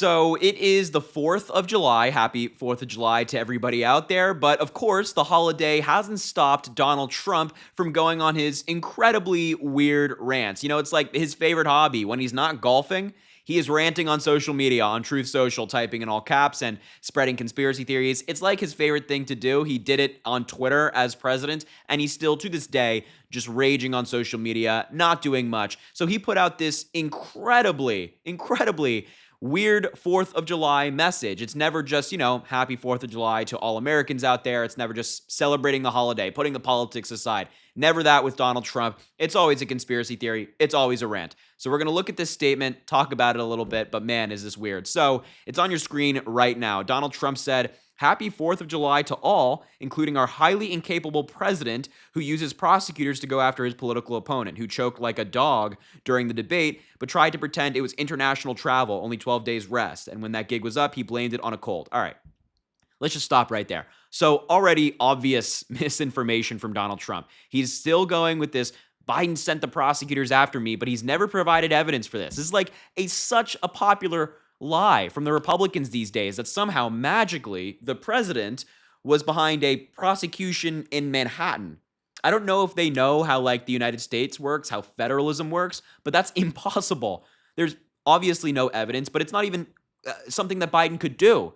So it is the 4th of July. Happy 4th of July to everybody out there. But of course, the holiday hasn't stopped Donald Trump from going on his incredibly weird rants. You know, it's like his favorite hobby. When he's not golfing, he is ranting on social media, on Truth Social, typing in all caps and spreading conspiracy theories. It's like his favorite thing to do. He did it on Twitter as president, and he's still, to this day, just raging on social media, not doing much. So he put out this incredibly weird 4th of July message. It's never just, happy 4th of July to all Americans out there. It's never just celebrating the holiday, putting the politics aside. Never that with Donald Trump. It's always a conspiracy theory. It's always a rant. So we're going to look at this statement, talk about it a little bit, but man, is this weird. So it's on your screen right now. Donald Trump said, "Happy 4th of July to all, including our highly incapable president who uses prosecutors to go after his political opponent, who choked like a dog during the debate, but tried to pretend it was international travel, only 12 days rest. And when that gig was up, he blamed it on a cold." All right, let's just stop right there. So already obvious misinformation from Donald Trump. He's still going with this, Biden sent the prosecutors after me, but he's never provided evidence for this. This is like such a popular lie from the Republicans these days that somehow magically the president was behind a prosecution in Manhattan. I don't know if they know how the United States works, how federalism works, but that's impossible. There's obviously no evidence, but it's not even something that Biden could do.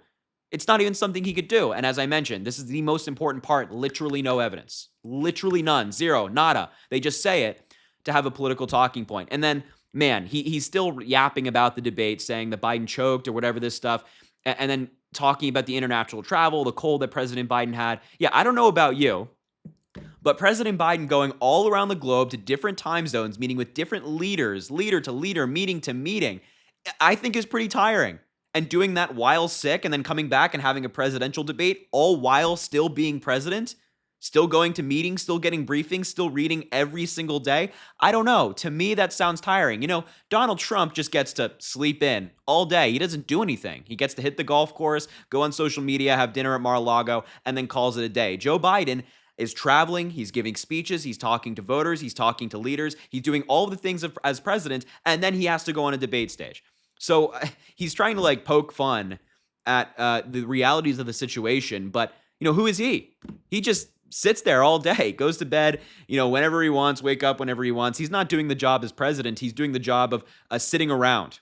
It's not even something he could do. And as I mentioned, this is the most important part. Literally no evidence. Literally none. Zero. Nada. They just say it to have a political talking point. And then, man, he's still yapping about the debate, saying that Biden choked or whatever this stuff, and then talking about the international travel, the cold that President Biden had. Yeah, I don't know about you, but President Biden going all around the globe to different time zones, meeting with different leaders, leader to leader, meeting to meeting, I think is pretty tiring. And doing that while sick and then coming back and having a presidential debate, all while still being president, still going to meetings, still getting briefings, still reading every single day. I don't know. To me, that sounds tiring. Donald Trump just gets to sleep in all day. He doesn't do anything. He gets to hit the golf course, go on social media, have dinner at Mar-a-Lago, and then calls it a day. Joe Biden is traveling, he's giving speeches, he's talking to voters, he's talking to leaders, he's doing all the things as president, and then he has to go on a debate stage. So he's trying to poke fun at the realities of the situation, but who is he? He just sits there all day, goes to bed, whenever he wants, wake up whenever he wants. He's not doing the job as president. He's doing the job of sitting around.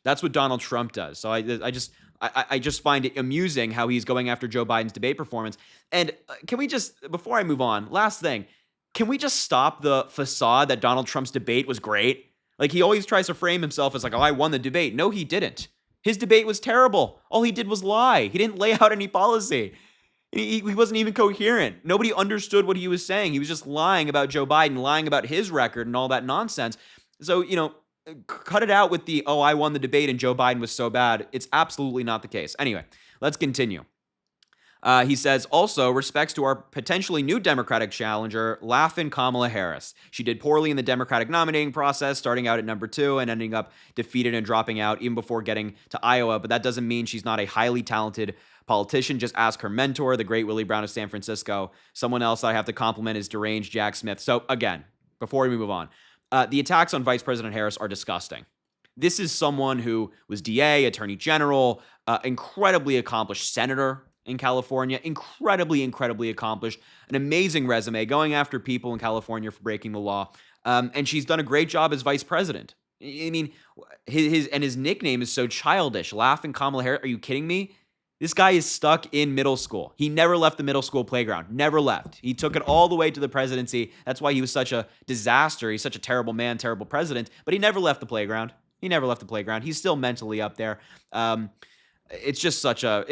That's what Donald Trump does. So I just find it amusing how he's going after Joe Biden's debate performance. And can we just, before I move on, last thing, can we just stop the facade that Donald Trump's debate was great? He always tries to frame himself as oh, I won the debate. No, he didn't. His debate was terrible. All he did was lie. He didn't lay out any policy. He wasn't even coherent. Nobody understood what he was saying. He was just lying about Joe Biden, lying about his record and all that nonsense. So, cut it out with the, I won the debate and Joe Biden was so bad. It's absolutely not the case. Anyway, let's continue. He says, also, respects to our potentially new Democratic challenger, laughing Kamala Harris. She did poorly in the Democratic nominating process, starting out at number 2 and ending up defeated and dropping out even before getting to Iowa. But that doesn't mean she's not a highly talented politician. Just ask her mentor, the great Willie Brown of San Francisco. Someone else I have to compliment is deranged Jack Smith. So again, before we move on, the attacks on Vice President Harris are disgusting. This is someone who was DA, Attorney General, incredibly accomplished senator in California, incredibly accomplished, an amazing resume, going after people in California for breaking the law. And she's done a great job as vice president. I mean, his nickname is so childish. Laughing Kamala Harris. Are you kidding me? This guy is stuck in middle school. He never left the middle school playground. Never left. He took it all the way to the presidency. That's why he was such a disaster. He's such a terrible man, terrible president. But he never left the playground. He's still mentally up there. It's just such a.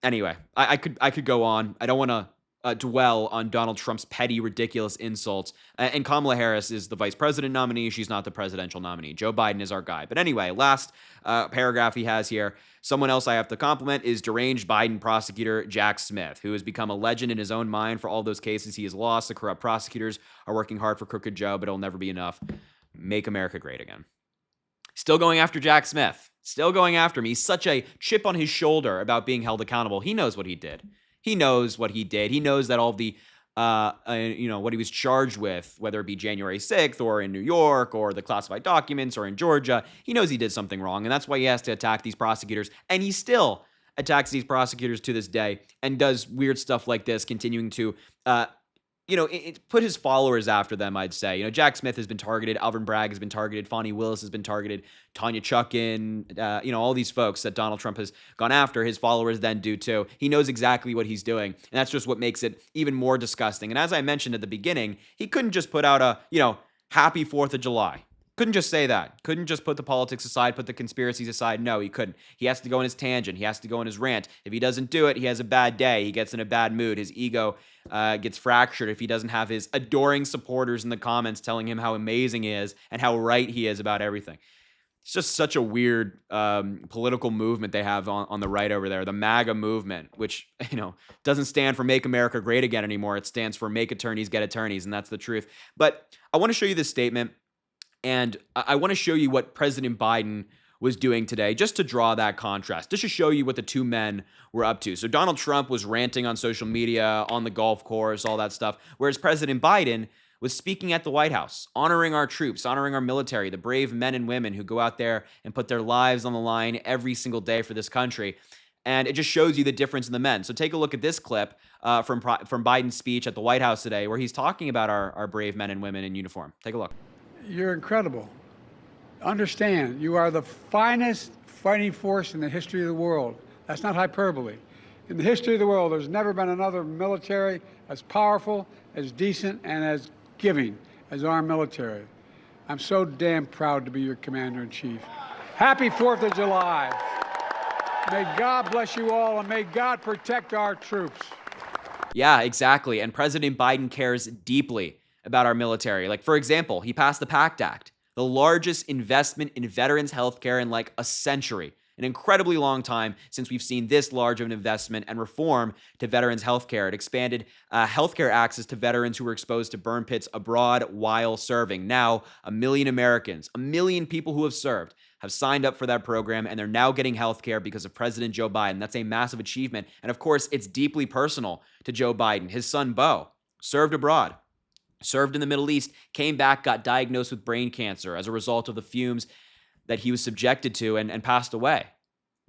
Anyway, I could go on. I don't want to dwell on Donald Trump's petty, ridiculous insults. And Kamala Harris is the vice president nominee. She's not the presidential nominee. Joe Biden is our guy. But anyway, last paragraph he has here. Someone else I have to compliment is deranged Biden prosecutor Jack Smith, who has become a legend in his own mind for all those cases he has lost. The corrupt prosecutors are working hard for Crooked Joe, but it'll never be enough. Make America great again. Still going after Jack Smith. Still going after him. He's such a chip on his shoulder about being held accountable. He knows what he did. He knows that all the what he was charged with, whether it be January 6th or in New York or the classified documents or in Georgia. He knows he did something wrong, and that's why he has to attack these prosecutors. And he still attacks these prosecutors to this day and does weird stuff like this, continuing to put his followers after them, I'd say. Jack Smith has been targeted. Alvin Bragg has been targeted. Fonnie Willis has been targeted. Tanya Chutkin, all these folks that Donald Trump has gone after, his followers then do too. He knows exactly what he's doing, and that's just what makes it even more disgusting. And as I mentioned at the beginning, he couldn't just put out a, happy 4th of July. Couldn't just say that. Couldn't just put the politics aside, put the conspiracies aside. No, he couldn't. He has to go on his tangent. He has to go on his rant. If he doesn't do it, he has a bad day. He gets in a bad mood. His ego gets fractured if he doesn't have his adoring supporters in the comments telling him how amazing he is and how right he is about everything. It's just such a weird political movement they have on the right over there, the MAGA movement, which, doesn't stand for Make America Great Again anymore. It stands for Make Attorneys Get Attorneys, and that's the truth. But I want to show you this statement. And I want to show you what President Biden was doing today, just to draw that contrast, just to show you what the two men were up to. So Donald Trump was ranting on social media, on the golf course, all that stuff, whereas President Biden was speaking at the White House, honoring our troops, honoring our military, the brave men and women who go out there and put their lives on the line every single day for this country. And it just shows you the difference in the men. So take a look at this clip from Biden's speech at the White House today, where he's talking about our brave men and women in uniform. Take a look. You're incredible. Understand, you are the finest fighting force in the history of the world. That's not hyperbole. In the history of the world, there's never been another military as powerful, as decent, and as giving as our military. I'm so damn proud to be your commander-in-chief. Happy 4th of July. May God bless you all, and may God protect our troops. Yeah, exactly. And President Biden cares deeply about our military. Like, for example, he passed the PACT Act, the largest investment in veterans healthcare in like a century, an incredibly long time since we've seen this large of an investment and reform to veterans healthcare. It expanded healthcare access to veterans who were exposed to burn pits abroad while serving. Now, 1 million Americans, 1 million people who have served, have signed up for that program, and they're now getting healthcare because of President Joe Biden. That's a massive achievement. And of course, it's deeply personal to Joe Biden. His son, Beau, served abroad, served in the Middle East, came back, got diagnosed with brain cancer as a result of the fumes that he was subjected to, and passed away.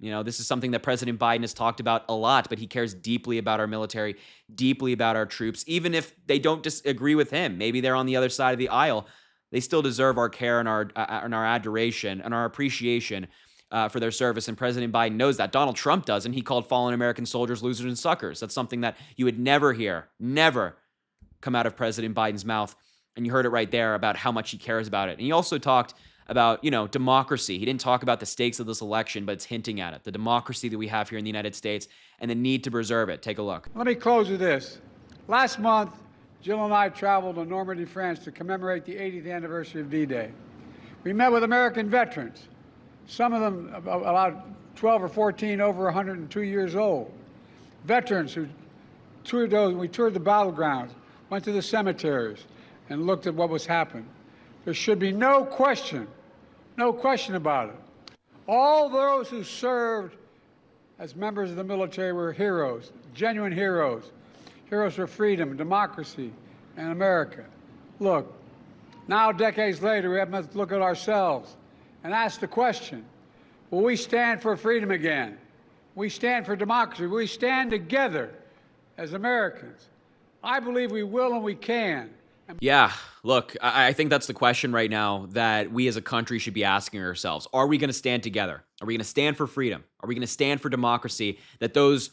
This is something that President Biden has talked about a lot, but he cares deeply about our military, deeply about our troops, even if they don't disagree with him. Maybe they're on the other side of the aisle. They still deserve our care and our adoration and our appreciation for their service, and President Biden knows that. Donald Trump doesn't. He called fallen American soldiers losers and suckers. That's something that you would never hear, never come out of President Biden's mouth, and you heard it right there about how much he cares about it. And he also talked about, democracy. He didn't talk about the stakes of this election, but it's hinting at it, the democracy that we have here in the United States and the need to preserve it. Take a look. Let me close with this. Last month, Jill and I traveled to Normandy, France to commemorate the 80th anniversary of D-Day. We met with American veterans, some of them about 12 or 14 over 102 years old. Veterans who we toured the battlegrounds, went to the cemeteries, and looked at what was happening. There should be no question about it. All those who served as members of the military were heroes, genuine heroes, heroes for freedom, democracy, and America. Look, now decades later, we have to look at ourselves and ask the question, will we stand for freedom again? We stand for democracy. Will we stand together as Americans? I believe we will and we can. Yeah, look, I think that's the question right now that we as a country should be asking ourselves. Are we going to stand together? Are we going to stand for freedom? Are we going to stand for democracy that those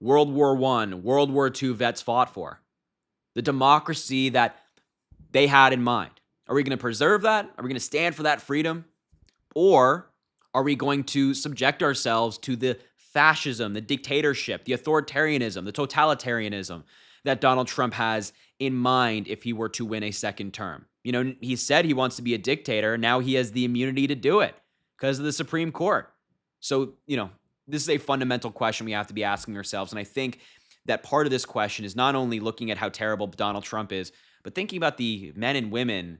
World War I, World War II vets fought for? The democracy that they had in mind. Are we going to preserve that? Are we going to stand for that freedom? Or are we going to subject ourselves to the fascism, the dictatorship, the authoritarianism, the totalitarianism that Donald Trump has in mind if he were to win a second term? He said he wants to be a dictator. Now he has the immunity to do it because of the Supreme Court. So, this is a fundamental question we have to be asking ourselves. And I think that part of this question is not only looking at how terrible Donald Trump is, but thinking about the men and women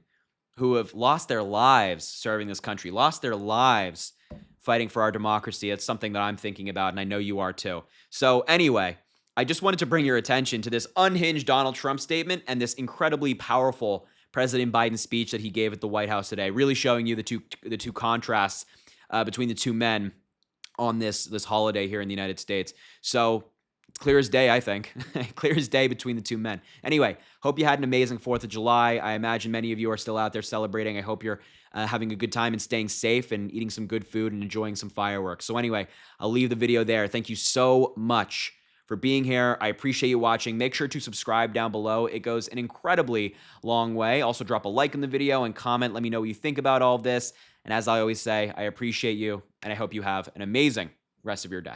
who have lost their lives serving this country, lost their lives fighting for our democracy. It's something that I'm thinking about, and I know you are too. So anyway, I just wanted to bring your attention to this unhinged Donald Trump statement and this incredibly powerful President Biden speech that he gave at the White House today, really showing you the two contrasts between the two men on this holiday here in the United States. So it's clear as day, I think. Clear as day between the two men. Anyway, hope you had an amazing 4th of July. I imagine many of you are still out there celebrating. I hope you're having a good time and staying safe and eating some good food and enjoying some fireworks. So anyway, I'll leave the video there. Thank you so much for being here. I appreciate you watching. Make sure to subscribe down below. It goes an incredibly long way. Also, drop a like in the video and comment. Let me know what you think about all of this. And as I always say, I appreciate you, and I hope you have an amazing rest of your day.